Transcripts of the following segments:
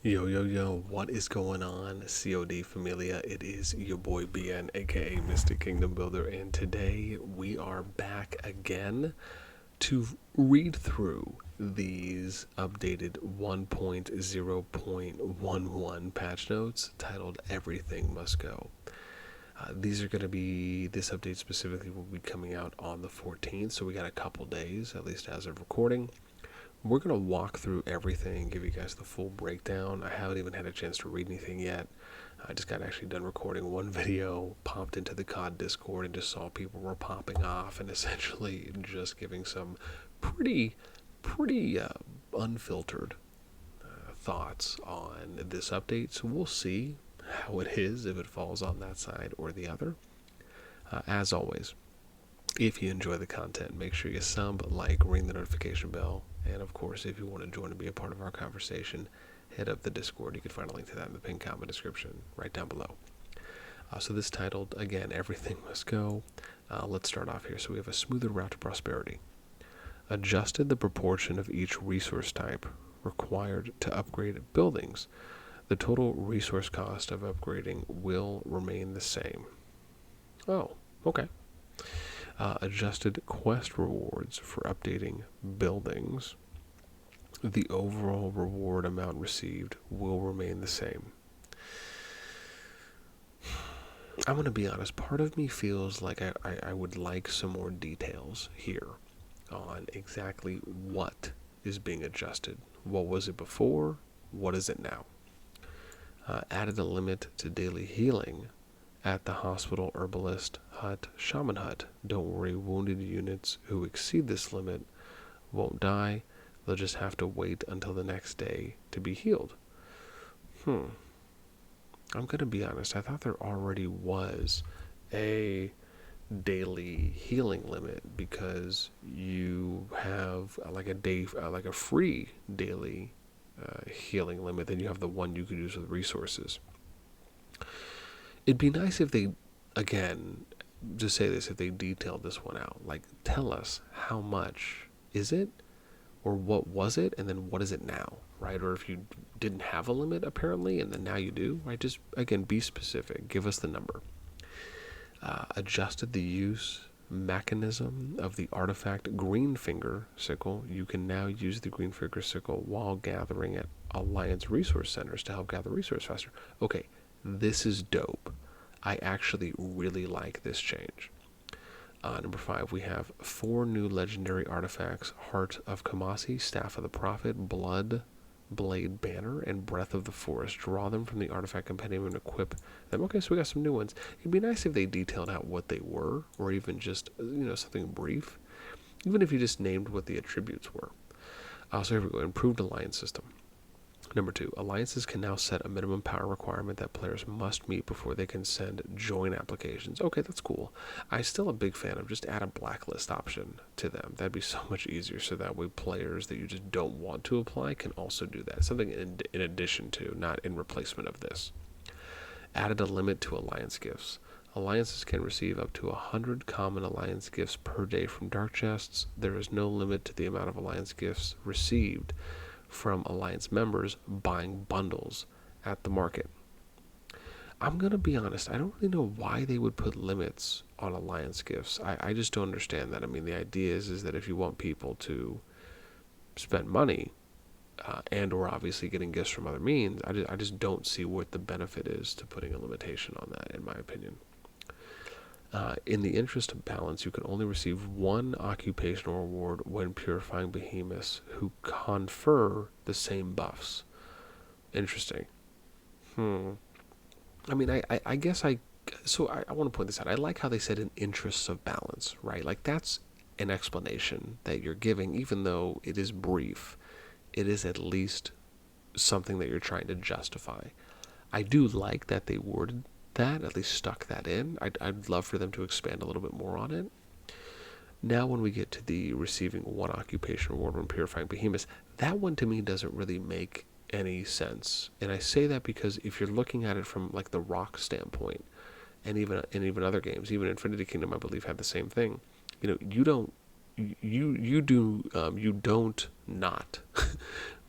Yo, yo, yo, what is going on, COD Familia? It is your boy BN, aka Mystic Kingdom Builder, and today we are back again to read through these updated 1.0.11 patch notes titled Everything Must Go. These are going to be, this update specifically will be coming out on the 14th, so we got a couple days, at least as of recording. We're going to walk through everything, give you guys the full breakdown. I haven't even had a chance to read anything yet. I just got actually done recording one video, popped into the COD Discord, and just saw people were popping off and essentially just giving some pretty unfiltered thoughts on this update. So we'll see how it is, if it falls on that side or the other. As always, if you enjoy the content, make sure you sub, like, ring the notification bell, and of course, if you want to join and be a part of our conversation, hit up the Discord. You can find a link to that in the pinned comment description right down below. So this titled, again, Everything Must Go. Let's start off here. So we have a smoother route to prosperity. Adjusted the proportion of each resource type required to upgrade buildings. The total resource cost of upgrading will remain the same. Oh, okay. Adjusted quest rewards for updating buildings. The overall reward amount received will remain the same. I'm going to be honest, part of me feels like I would like some more details here on exactly what is being adjusted. What was it before? What is it now? Added a limit to daily healing at the hospital, herbalist hut, shaman hut. Don't worry, wounded units who exceed this limit won't die. They'll just have to wait until the next day to be healed. I'm going to be honest, I thought there already was a daily healing limit because you have like a free daily healing limit. Then you have the one you could use with resources. It'd be nice if they, again, just say this, if they detailed this one out. Like, tell us how much is it, or what was it, and then what is it now, right? Or if you didn't have a limit, apparently, and then now you do, right? Just, again, be specific. Give us the number. Adjusted the use mechanism of the artifact Greenfinger sickle. You can now use the Greenfinger sickle while gathering at Alliance resource centers to help gather resource faster. Okay. This is dope. I actually really like this change. Number 5, we have 4 new legendary artifacts: Heart of Kamasi, Staff of the Prophet, Blood Blade Banner, and Breath of the Forest. Draw them from the artifact compendium and equip them. Okay, so we got some new ones. It'd be nice if they detailed out what they were, or even just, something brief. Even if you just named what the attributes were. So here we go. Improved alliance system. Number 2, alliances can now set a minimum power requirement that players must meet before they can send join applications. Okay, that's cool. I'm still a big fan of just add a blacklist option to them. That'd be so much easier, so that way players that you just don't want to apply can also do that. Something in addition to, not in replacement of this. Added a limit to alliance gifts. Alliances can receive up to 100 common alliance gifts per day from dark chests. There is no limit to the amount of alliance gifts received from alliance members buying bundles at the market. I'm going to be honest, I don't really know why they would put limits on alliance gifts. I just don't understand that. I mean, the idea is that if you want people to spend money and or obviously getting gifts from other means, I just don't see what the benefit is to putting a limitation on that, in my opinion. In the interest of balance, you can only receive 1 occupational reward when purifying behemoths who confer the same buffs. Interesting. I mean, I guess I want to point this out. I like how they said in interests of balance, right? Like, that's an explanation that you're giving, even though it is brief. It is at least something that you're trying to justify. I do like that they worded that, at least stuck that in. I'd love for them to expand a little bit more on it. Now when we get to the receiving 1 occupation reward when purifying behemoths, that one to me doesn't really make any sense. And I say that because if you're looking at it from like the rock standpoint, and even other games, even Infinity Kingdom, I believe, had the same thing. You don't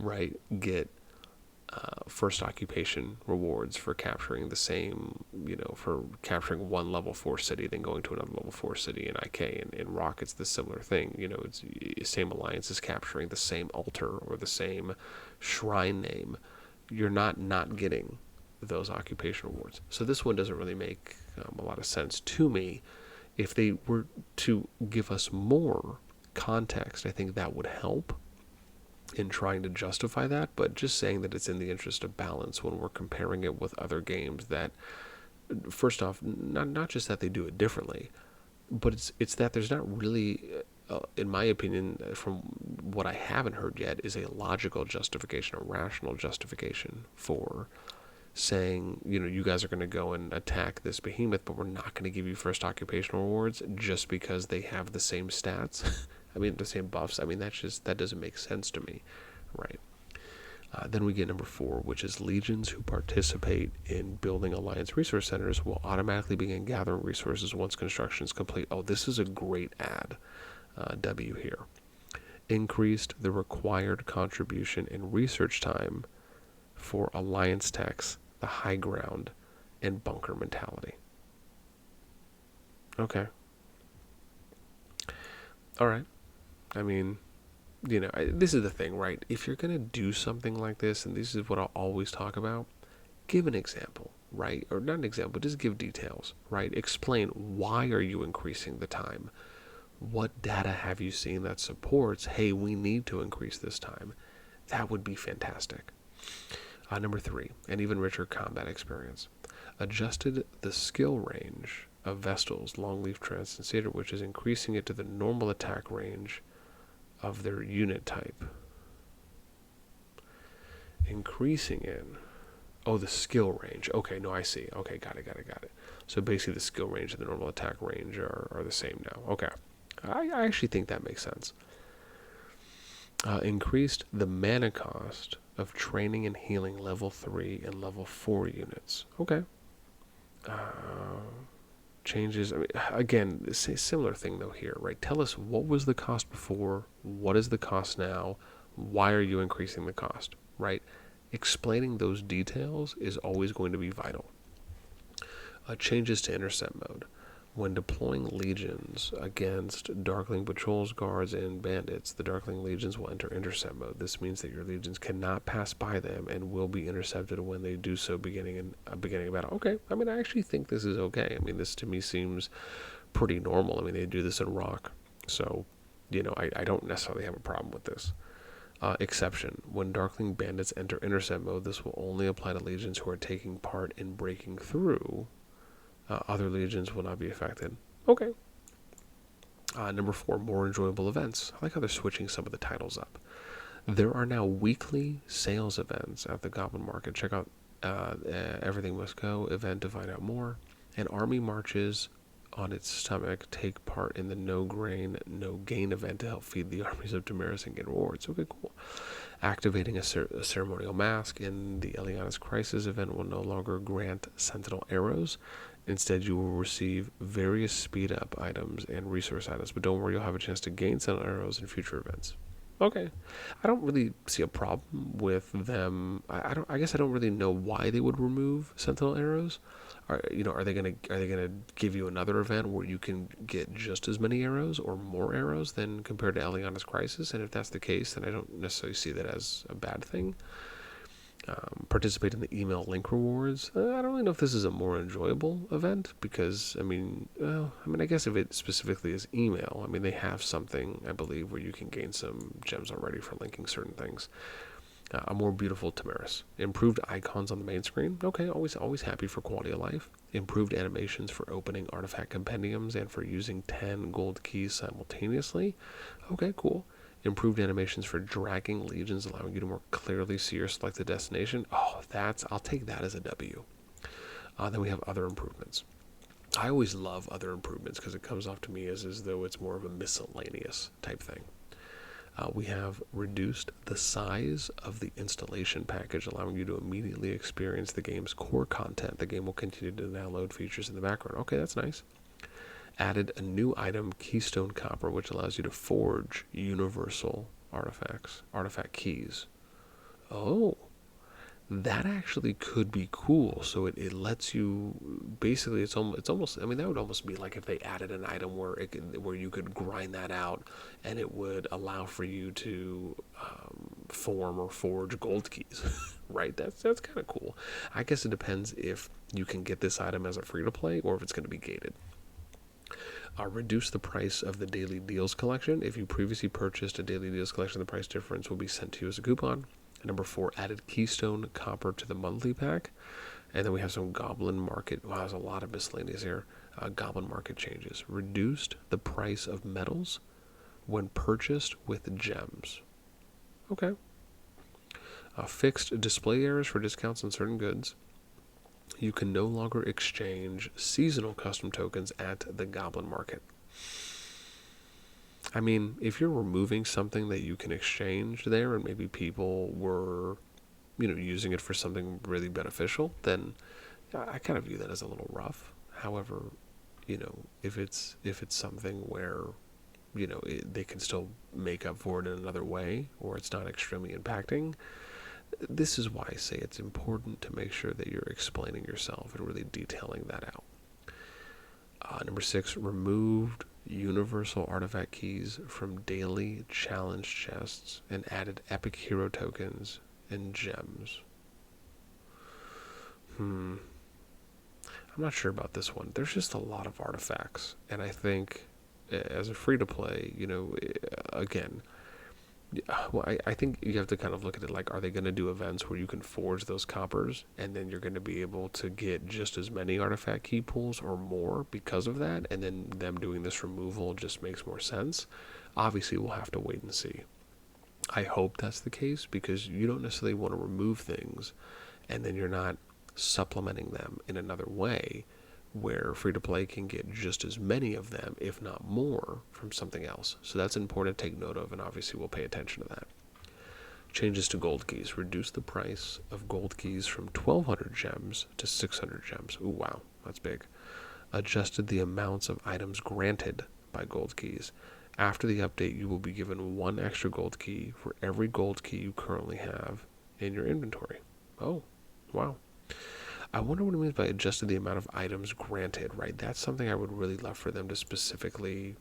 right, get first occupation rewards for capturing the same, for capturing one level 4 city, then going to another level 4 city in IK. And in Rock, it's the similar thing. It's the same alliance is capturing the same altar or the same shrine name. You're not getting those occupation rewards. So this one doesn't really make a lot of sense to me. If they were to give us more context, I think that would help in trying to justify that, but just saying that it's in the interest of balance when we're comparing it with other games that, first off, not just that they do it differently, but it's that there's not really, in my opinion, from what I haven't heard yet, is a logical justification, a rational justification for saying, you guys are going to go and attack this behemoth, but we're not going to give you first occupational rewards just because they have the same stats. I mean, the same buffs. I mean, that doesn't make sense to me, right? Then we get number 4, which is legions who participate in building alliance resource centers will automatically begin gathering resources once construction is complete. Oh, this is a great add. W here. Increased the required contribution in research time for alliance techs, the high ground, and bunker mentality. Okay. All right. I mean, this is the thing, right? If you're going to do something like this, and this is what I'll always talk about, give an example, right? Or not an example, just give details, right? Explain why are you increasing the time? What data have you seen that supports, hey, we need to increase this time? That would be fantastic. Number 3, an even richer combat experience. Adjusted the skill range of Vestal's Longleaf Transcender, which is increasing it to the normal attack range of their unit type. Increasing it. Oh, the skill range. Okay, no, I see. Okay, got it. So basically the skill range and the normal attack range are the same now. Okay. I actually think that makes sense. Increased the mana cost of training and healing level 3 and level 4 units. Okay. Changes. I mean, again, it's a similar thing though here, right? Tell us what was the cost before, what is the cost now, why are you increasing the cost, right? Explaining those details is always going to be vital. Changes to intercept mode. When deploying legions against Darkling patrols, guards, and bandits, the Darkling legions will enter intercept mode. This means that your legions cannot pass by them and will be intercepted when they do so beginning a battle. Okay, I mean, I actually think this is okay. I mean, this to me seems pretty normal. I mean, they do this in Rock, so, I don't necessarily have a problem with this. Exception. When Darkling bandits enter intercept mode, this will only apply to legions who are taking part in breaking through. Other legions will not be affected. Okay. Number 4, more enjoyable events. I like how they're switching some of the titles up. There are now weekly sales events at the Goblin Market. Check out Everything Must Go event to find out more. And army marches on its stomach take part in the No Grain, No Gain event to help feed the armies of Tamaris and get rewards. Okay, cool. Activating a ceremonial mask in the Eliana's Crisis event will no longer grant Sentinel arrows. Instead, you will receive various speed-up items and resource items, but don't worry, you'll have a chance to gain Sentinel arrows in future events. Okay, I don't really see a problem with them. I guess I don't really know why they would remove Sentinel arrows. Are they gonna give you another event where you can get just as many arrows or more arrows than compared to Eliana's Crisis? And if that's the case, then I don't necessarily see that as a bad thing. Participate in the email link rewards. I don't really know if this is a more enjoyable event because, I guess if it specifically is email, I mean, they have something, I believe, where you can gain some gems already for linking certain things. A more beautiful Tamaris. Improved icons on the main screen. Okay, always happy for quality of life. Improved animations for opening artifact compendiums and for using 10 gold keys simultaneously. Okay, cool. Improved animations for dragging legions, allowing you to more clearly see your selected destination. Oh, I'll take that as a W. Then we have other improvements. I always love other improvements because it comes off to me as though it's more of a miscellaneous type thing. We have reduced the size of the installation package, allowing you to immediately experience the game's core content. The game will continue to download features in the background. Okay, that's nice. Added a new item, Keystone Copper, which allows you to forge universal artifact keys. Oh, that actually could be cool. So it lets you, basically, it's almost, I mean, that would almost be like if they added an item where where you could grind that out, and it would allow for you to form or forge gold keys. Right? That's kind of cool. I guess it depends if you can get this item as a free to play or if it's going to be gated. Reduce the price of the daily deals collection. If you previously purchased a daily deals collection, the price difference will be sent to you as a coupon. Number 4, added Keystone Copper to the monthly pack. And then we have some Goblin Market. Wow, there's a lot of miscellaneous here. Goblin Market changes. Reduced the price of metals when purchased with gems. Okay. Fixed display errors for discounts on certain goods. You can no longer exchange seasonal custom tokens at the Goblin Market. I mean, if you're removing something that you can exchange there and maybe people were, using it for something really beneficial, then I kind of view that as a little rough. However, if it's something where, they can still make up for it in another way, or it's not extremely impacting, this is why I say it's important to make sure that you're explaining yourself and really detailing that out. Number 6, removed universal artifact keys from daily challenge chests and added epic hero tokens and gems. I'm not sure about this one. There's just a lot of artifacts, and I think as a free-to-play, again, well, I think you have to kind of look at it like, are they going to do events where you can forge those coppers and then you're going to be able to get just as many artifact key pools or more because of that, and then them doing this removal just makes more sense? Obviously, we'll have to wait and see. I hope that's the case, because you don't necessarily want to remove things and then you're not supplementing them in another way where free-to-play can get just as many of them, if not more, from something else. So that's important to take note of, and obviously we'll pay attention to that. Changes to gold keys. Reduce the price of gold keys from 1,200 gems to 600 gems. Ooh, wow, that's big. Adjusted the amounts of items granted by gold keys. After the update, you will be given 1 extra gold key for every gold key you currently have in your inventory. Oh, wow. I wonder what it means by adjusted the amount of items granted, right? That's something I would really love for them to specifically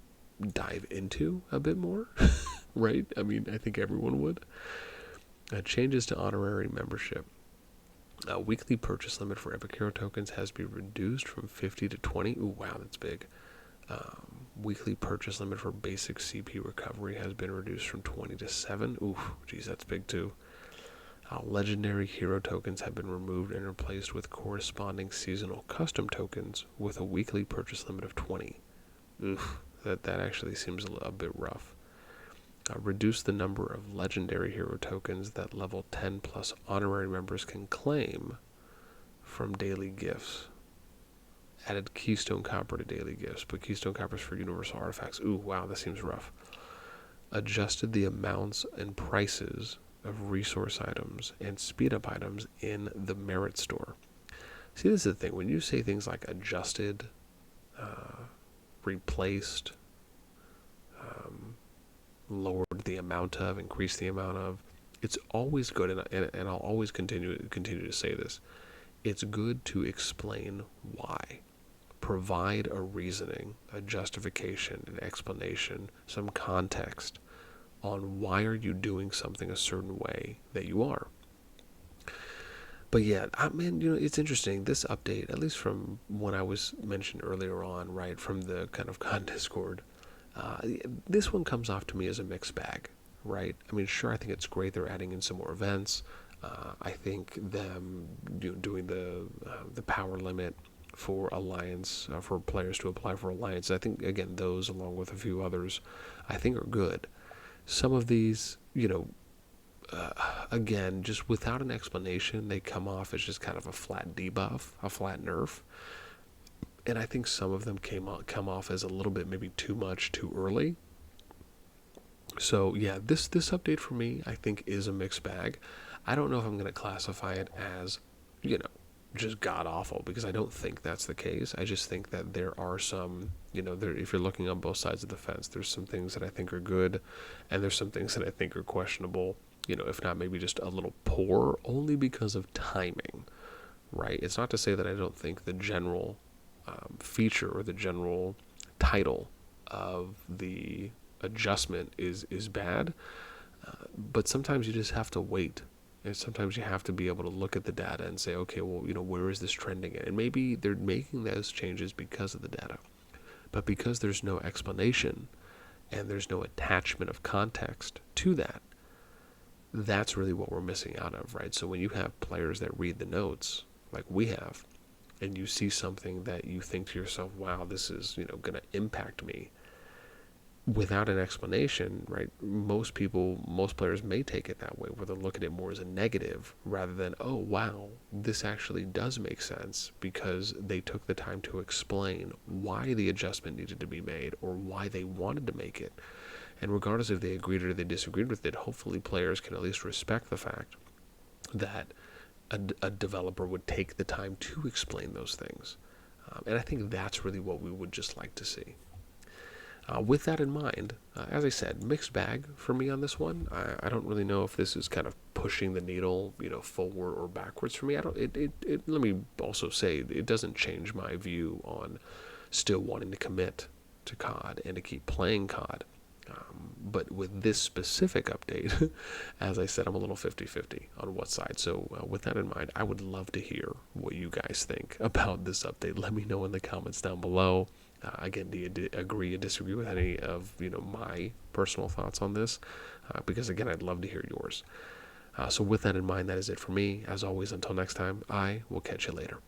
dive into a bit more, right? I mean, I think everyone would. Changes to honorary membership. Weekly purchase limit for epic hero tokens has been reduced from 50 to 20. Ooh, wow, that's big. Weekly purchase limit for basic CP recovery has been reduced from 20 to 7. Ooh, geez, that's big too. Legendary hero tokens have been removed and replaced with corresponding seasonal custom tokens with a weekly purchase limit of 20. Oof, that actually seems a bit rough. Reduce the number of legendary hero tokens that level 10 plus honorary members can claim from daily gifts. Added Keystone Copper to daily gifts, but Keystone Copper is for universal artifacts. Ooh, wow, that seems rough. Adjusted the amounts and prices of resource items and speed up items in the merit store. See, this is the thing. When you say things like adjusted, replaced, lowered the amount of, increased the amount of, it's always good, and I'll always continue to say this. It's good to explain why. Provide a reasoning, a justification, an explanation, some context on why are you doing something a certain way that you are. But yeah, it's interesting. This update, at least from when I was mentioned earlier on, right, from the kind of CoD Discord, this one comes off to me as a mixed bag, right? I mean, sure, I think it's great they're adding in some more events. I think them doing the power limit for Alliance, for players to apply for Alliance, I think, again, those along with a few others, I think are good. Some of these, again, just without an explanation, they come off as just kind of a flat debuff, a flat nerf. And I think some of them come off as a little bit maybe too much too early. So yeah, this update for me, I think, is a mixed bag. I don't know if I'm going to classify it as, just god awful, because I don't think that's the case. I just think that there are some, if you're looking on both sides of the fence, there's some things that I think are good, and there's some things that I think are questionable. if not maybe just a little poor, only because of timing, right? It's not to say that I don't think the general feature or the general title of the adjustment is bad, but sometimes you just have to wait. And sometimes you have to be able to look at the data and say, okay, well, where is this trending at? And maybe they're making those changes because of the data. But because there's no explanation and there's no attachment of context to that, that's really what we're missing out of, right? So when you have players that read the notes, like we have, and you see something that you think to yourself, wow, this is, going to impact me, without an explanation, right? Most players may take it that way, where they'll look at it more as a negative rather than, oh, wow, this actually does make sense because they took the time to explain why the adjustment needed to be made or why they wanted to make it. And regardless if they agreed or they disagreed with it, hopefully players can at least respect the fact that a developer would take the time to explain those things. And I think that's really what we would just like to see. With that in mind, as I said, mixed bag for me on this one. I don't really know if this is kind of pushing the needle, forward or backwards for me. Let me also say, it doesn't change my view on still wanting to commit to COD and to keep playing COD. But with this specific update, as I said, I'm a little 50-50 on what side. So with that in mind, I would love to hear what you guys think about this update. Let me know in the comments down below. Again, do you agree or disagree with any of my personal thoughts on this? Because again, I'd love to hear yours. So with that in mind, that is it for me. As always, until next time, I will catch you later.